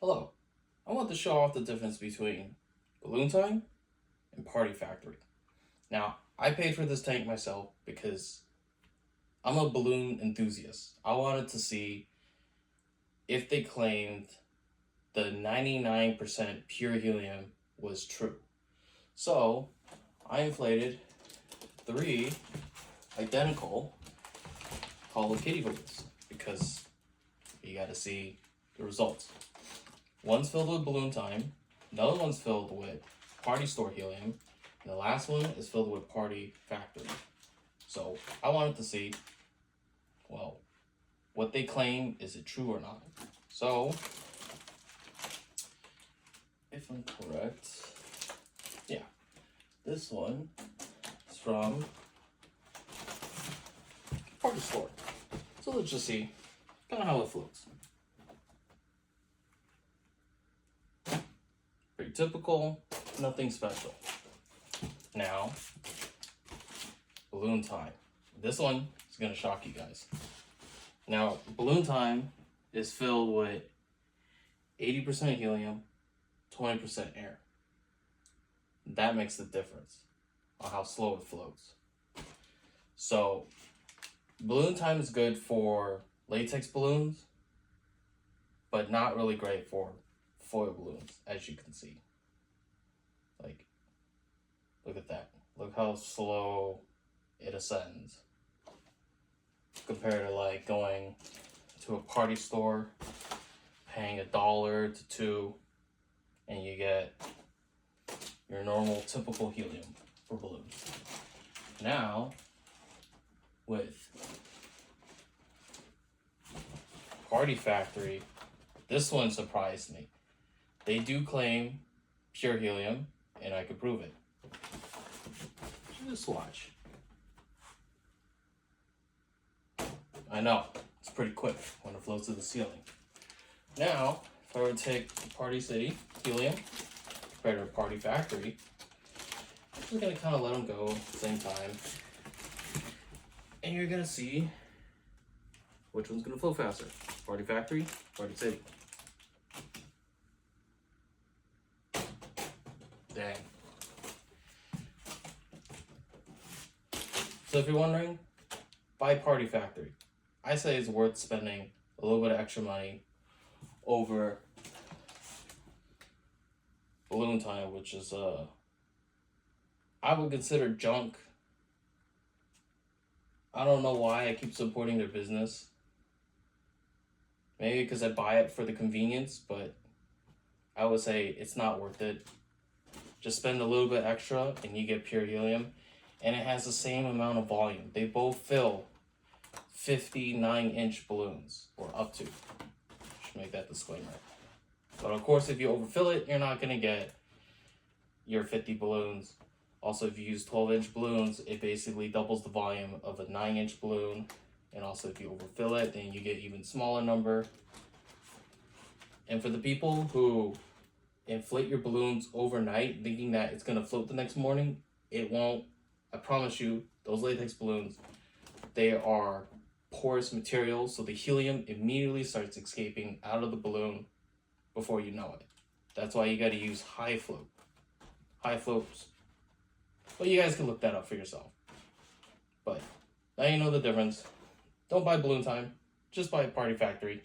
Hello, I want to show off the difference between Balloon Time and Party Factory. Now, I paid for this tank myself because I'm a balloon enthusiast. I wanted to see if they claimed the 99% pure helium was true. So, I inflated 3 identical Hello Kitty balloons because you gotta see the results. One's filled with Balloon Time, another one's filled with Party Store helium, and the last one is filled with Party Factory. So I wanted to see, well, what they claim, is it true or not? So, if I'm correct, yeah, this one is from Party Store. So let's just see kind of how it floats. Pretty typical, nothing special. Now, Balloon Time. This one is gonna shock you guys. Now, Balloon Time is filled with 80% helium, 20% air. That makes the difference on how slow it floats. So, Balloon Time is good for latex balloons, but not really great for foil balloons, as you can see. Like, look at that. Look how slow it ascends compared to like going to a party store, paying $1 to $2, and you get your normal typical helium for balloons. Now, with Party Factory, this one surprised me. They do claim pure helium, and I could prove it. Just watch. I know, it's pretty quick when it floats to the ceiling. Now, if I were to take Party City helium compared to Party Factory, I'm just gonna kind of let them go at the same time. And you're gonna see which one's gonna flow faster. Party Factory, Party City. Dang. So if you're wondering, buy Party Factory. I say it's worth spending a little bit of extra money over Balloon Time, which is I would consider junk. I don't know why I keep supporting their business. Maybe because I buy it for the convenience, but I would say it's not worth it. Just spend a little bit extra and you get pure helium, and it has the same amount of volume. They both fill 59-inch balloons, or up to. Should make that disclaimer. But of course, if you overfill it, you're not gonna get your 50 balloons. Also, if you use 12-inch balloons, it basically doubles the volume of a 9-inch balloon. And also, if you overfill it, then you get even smaller number. And for the people who inflate your balloons overnight, thinking that it's gonna float the next morning, it won't. I promise you, those latex balloons, they are porous materials, so the helium immediately starts escaping out of the balloon before you know it. That's why you gotta use high float. High floats. Well, you guys can look that up for yourself. But now you know the difference. Don't buy Balloon Time, just buy Party Factory.